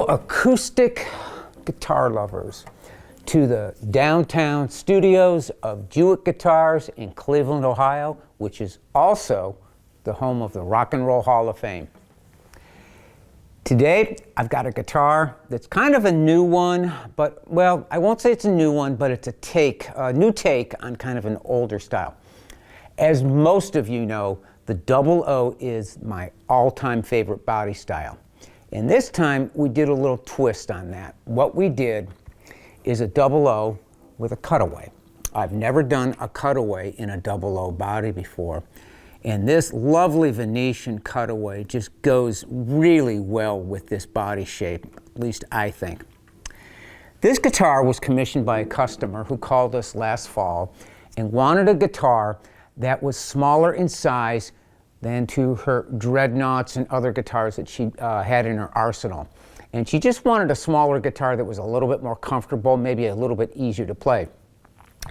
Hello, acoustic guitar lovers, to the downtown studios of Jewitt Guitars in Cleveland, Ohio, which is also the home of the Rock and Roll Hall of Fame. Today, I've got a guitar that's kind of a new one, but, well, I won't say it's a new one, but it's a new take on kind of an older style. As most of you know, the double O is my all-time favorite body style. And this time, we did a little twist on that. What we did is a double O with a cutaway. I've never done a cutaway in a double O body before. And this lovely Venetian cutaway just goes really well with this body shape, at least I think. This guitar was commissioned by a customer who called us last fall and wanted a guitar that was smaller in size than to her dreadnoughts and other guitars that she had in her arsenal. And she just wanted a smaller guitar that was a little bit more comfortable, maybe a little bit easier to play.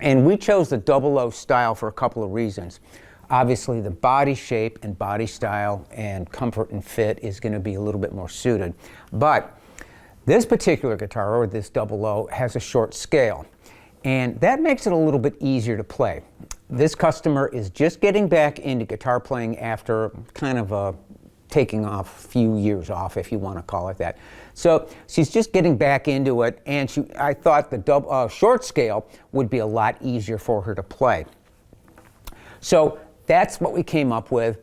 And we chose the double O style for a couple of reasons. Obviously, the body shape and body style and comfort and fit is going to be a little bit more suited. But this particular guitar, or this double O, has a short scale. And that makes it a little bit easier to play. This customer is just getting back into guitar playing after kind of taking off a few years off, if you want to call it that. So she's just getting back into it, and I thought the short scale would be a lot easier for her to play. So that's what we came up with,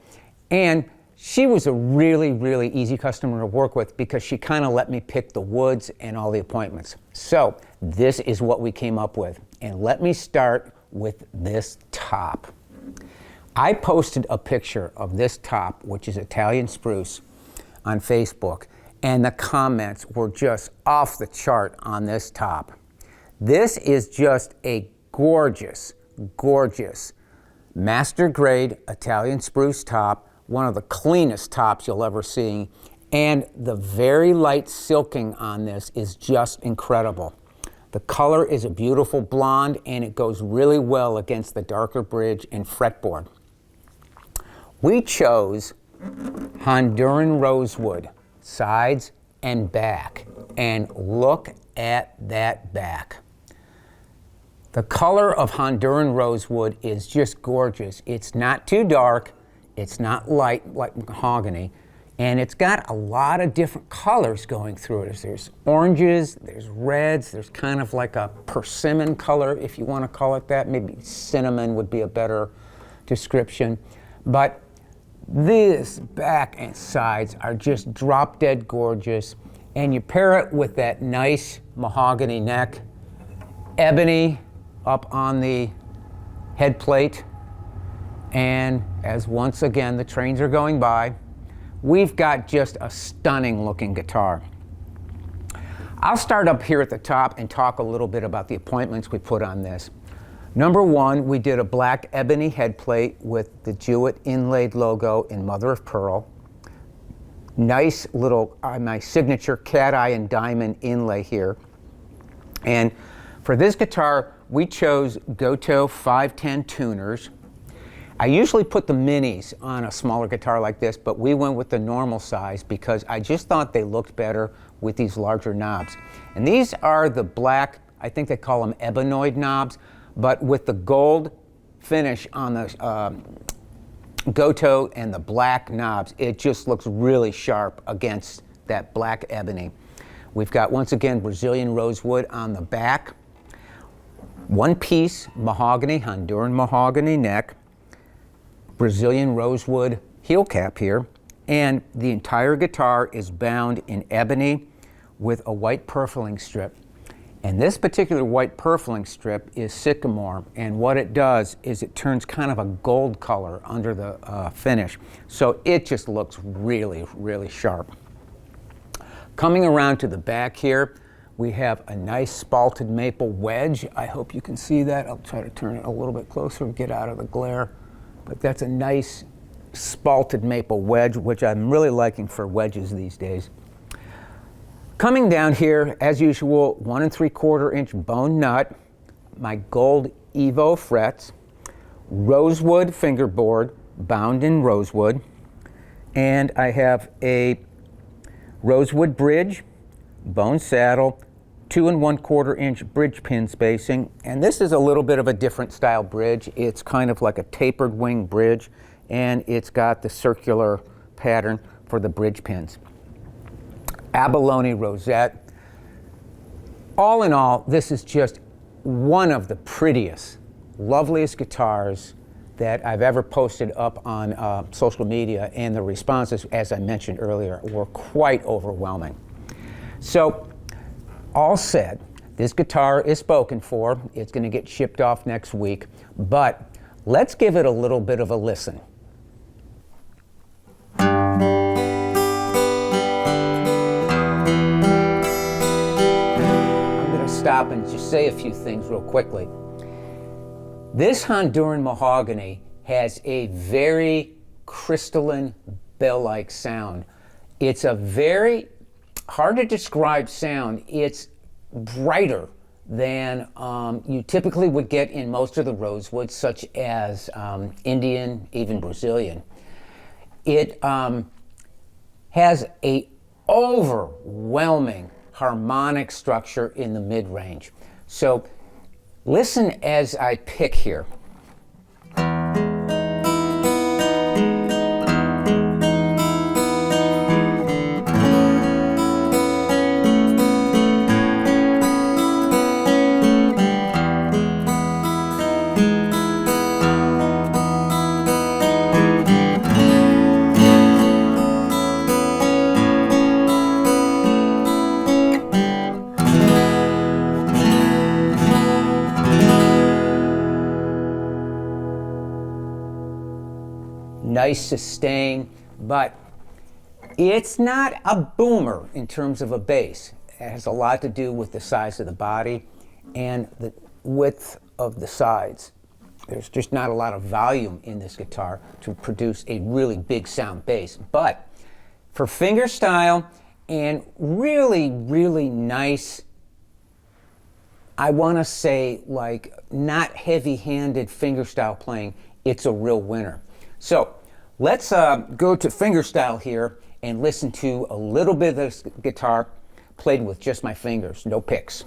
and she was a really, really easy customer to work with because she kind of let me pick the woods and all the appointments. So this is what we came up with, and let me start with this top. I posted a picture of this top, which is Italian Spruce, on Facebook, and the comments were just off the chart on this top. This is just a gorgeous, gorgeous master grade Italian Spruce top, one of the cleanest tops you'll ever see, and the very light silking on this is just incredible. The color is a beautiful blonde, and it goes really well against the darker bridge and fretboard. We chose Honduran Rosewood, sides and back, and look at that back. The color of Honduran Rosewood is just gorgeous. It's not too dark, it's not light like mahogany, and it's got a lot of different colors going through it. There's oranges, there's reds, there's kind of like a persimmon color, if you want to call it that. Maybe cinnamon would be a better description. But this back and sides are just drop dead gorgeous. And you pair it with that nice mahogany neck, ebony up on the head plate. And as once again the trains are going by, we've got just a stunning looking guitar. I'll start up here at the top and talk a little bit about the appointments we put on this. Number one, we did a black ebony head plate with the Jewitt inlaid logo in mother of pearl. Nice little, my signature cat eye and diamond inlay here. And for this guitar, we chose Goto 510 tuners. I usually put the minis on a smaller guitar like this, but we went with the normal size because I just thought they looked better with these larger knobs. And these are the black, I think they call them ebenoid knobs, but with the gold finish on the Goto and the black knobs, it just looks really sharp against that black ebony. We've got, once again, Brazilian rosewood on the back, one piece mahogany, Honduran mahogany neck, Brazilian rosewood heel cap here, and the entire guitar is bound in ebony with a white purfling strip. And this particular white purfling strip is sycamore, and what it does is it turns kind of a gold color under the finish. So it just looks really, really sharp. Coming around to the back here, we have a nice spalted maple wedge. I hope you can see that. I'll try to turn it a little bit closer and get out of the glare. But that's a nice spalted maple wedge, which I'm really liking for wedges these days. Coming down here, as usual, 1 3/4 inch bone nut, my gold Evo frets, rosewood fingerboard bound in rosewood, and I have a rosewood bridge bone saddle, 2 1/4 inch bridge pin spacing, and this is a little bit of a different style bridge. It's kind of like a tapered wing bridge, and it's got the circular pattern for the bridge pins. Abalone rosette. All in all, this is just one of the prettiest, loveliest guitars that I've ever posted up on social media, and the responses, as I mentioned earlier, were quite overwhelming. So, all said, this guitar is spoken for. It's going to get shipped off next week, but let's give it a little bit of a listen. I'm going to stop and just say a few things real quickly. This Honduran mahogany has a very crystalline, bell-like sound. It's a very hard to describe sound. It's brighter than you typically would get in most of the rosewoods, such as Indian, even Brazilian. It has a overwhelming harmonic structure in the mid-range. So listen as I pick here. Nice sustain, but it's not a boomer in terms of a bass. It has a lot to do with the size of the body and the width of the sides. There's just not a lot of volume in this guitar to produce a really big sound bass. But for fingerstyle and really, really nice, I want to say like not heavy-handed fingerstyle playing, it's a real winner. So let's go to fingerstyle here and listen to a little bit of this guitar played with just my fingers, no picks.